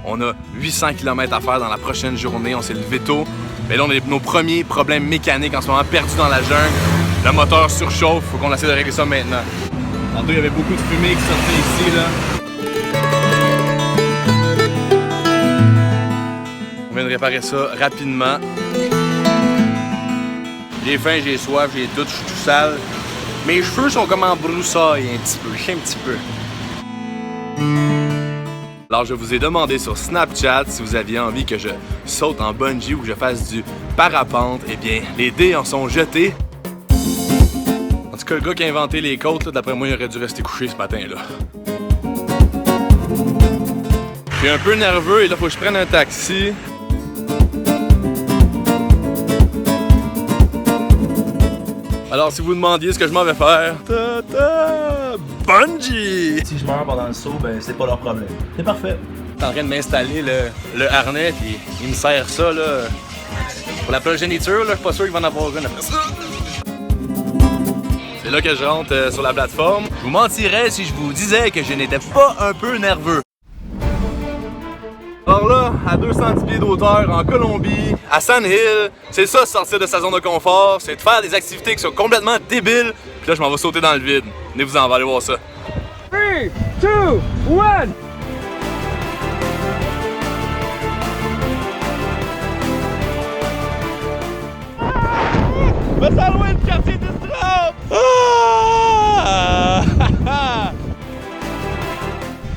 On a 800 km à faire dans la prochaine journée, on s'est levé tôt. Mais là, on a nos premiers problèmes mécaniques en ce moment, perdus dans la jungle. Le moteur surchauffe, faut qu'on essaie de régler ça maintenant. Tantôt, il y avait beaucoup de fumée qui sortait ici, là. On vient de réparer ça rapidement. J'ai faim, j'ai soif, j'ai tout, je suis tout sale. Mes cheveux sont comme en broussailles un petit peu, je sais un petit peu. Alors, je vous ai demandé sur Snapchat si vous aviez envie que je saute en bungee ou que je fasse du parapente. Eh bien, les dés en sont jetés. En tout cas, le gars qui a inventé les côtes, d'après moi, il aurait dû rester couché ce matin-là. Je suis un peu nerveux et là, faut que je prenne un taxi. Alors, si vous demandiez ce que je m'en vais faire, bungee! Si je meurs pendant le saut, ben c'est pas leur problème. C'est parfait. Je suis en train de m'installer le harnais, puis il me sert ça, là, pour la progéniture, là, je suis pas sûr qu'il va en avoir une après ça. C'est là que je rentre sur la plateforme. Je vous mentirais si je vous disais que je n'étais pas un peu nerveux. Alors là, à 210 pieds d'auteur, en Colombie, à Sand Hill, c'est ça, sortir de sa zone de confort, c'est de faire des activités qui sont complètement débiles. Puis là, je m'en vais sauter dans le vide. Venez-vous en, va aller voir ça. 3, 2, 1! Je me sens loin du quartier d'Istrap!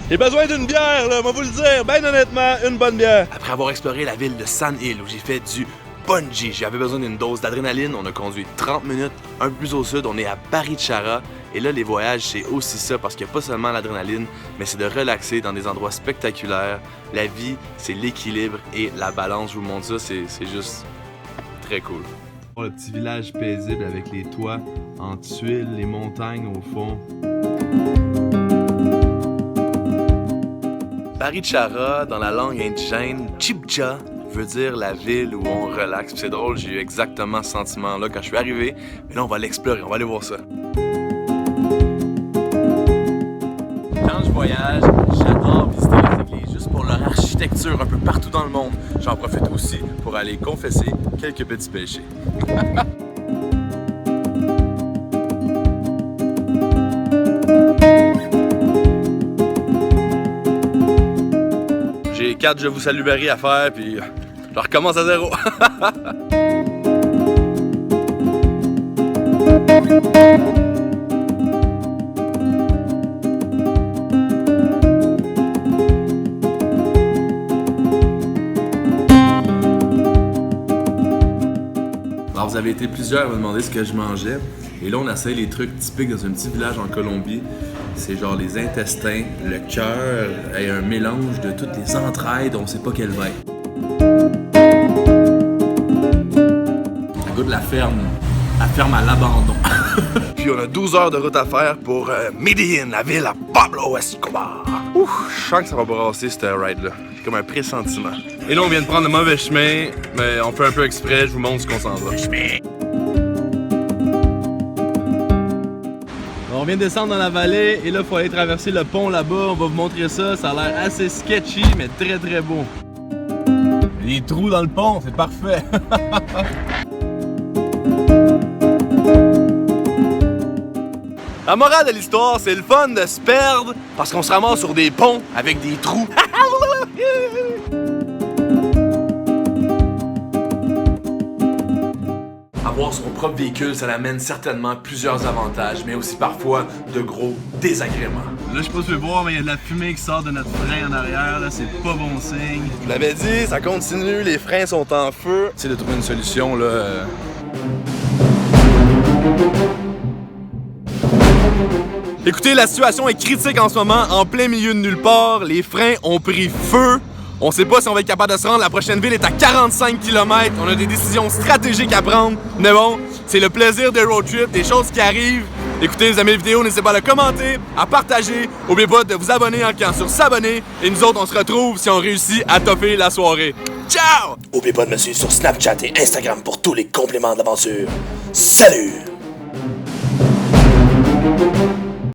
J'ai besoin d'une bière, là, moi vous le dire, ben honnêtement, une bonne bière. Après avoir exploré la ville de Sand Hill où j'ai fait du bungee, j'avais besoin d'une dose d'adrénaline. On a conduit 30 minutes, un peu plus au sud, on est à Barichara. Et là, les voyages, c'est aussi ça parce qu'il n'y a pas seulement l'adrénaline, mais c'est de relaxer dans des endroits spectaculaires. La vie, c'est l'équilibre et la balance. Je vous montre ça, c'est juste très cool. Le petit village paisible avec les toits en tuiles, les montagnes au fond. Barichara, dans la langue indigène, Chibcha veut dire la ville où on relaxe. C'est drôle, j'ai eu exactement ce sentiment-là quand je suis arrivé. Mais là, on va l'explorer, on va aller voir ça. Quand je voyage, j'adore visiter les églises, juste pour leur architecture un peu partout dans le monde. J'en profite aussi pour aller confesser quelques petits péchés. J'ai 4 Je vous salue Barry à faire, puis je recommence à zéro. Alors, vous avez été plusieurs à me demander ce que je mangeais. Et là, on essaie les trucs typiques dans un petit village en Colombie. C'est genre les intestins, le cœur et un mélange de toutes les entrailles dont on sait pas quelle va être. Ça goûte la ferme à l'abandon. Puis on a 12 heures de route à faire pour Medellín, la ville à Pablo Escobar. Ouf, je sens que ça va brasser cette ride-là. J'ai comme un pressentiment. Et là, on vient de prendre le mauvais chemin, mais on fait un peu exprès, je vous montre ce qu'on s'en va. On vient de descendre dans la vallée et là, il faut aller traverser le pont là-bas. On va vous montrer ça. Ça a l'air assez sketchy, mais très très beau. Les trous dans le pont, c'est parfait. La morale de l'histoire, c'est le fun de se perdre parce qu'on se ramasse sur des ponts avec des trous. Avoir son propre véhicule, ça amène certainement plusieurs avantages, mais aussi parfois de gros désagréments. Là, je sais pas si tu veux voir, mais il y a de la fumée qui sort de notre frein en arrière. Là, c'est pas bon signe. Je vous l'avais dit, ça continue, les freins sont en feu. J'essaie de trouver une solution, là. Écoutez, la situation est critique en ce moment, en plein milieu de nulle part. Les freins ont pris feu. On sait pas si on va être capable de se rendre. La prochaine ville est à 45 km. On a des décisions stratégiques à prendre. Mais bon, c'est le plaisir des road trips, des choses qui arrivent. Écoutez, vous aimez la vidéo, n'hésitez pas à la commenter, à partager. N'oubliez pas de vous abonner en cliquant sur s'abonner. Et nous autres, on se retrouve si on réussit à toffer la soirée. Ciao! N'oubliez pas de me suivre sur Snapchat et Instagram pour tous les compléments d'aventure. Salut!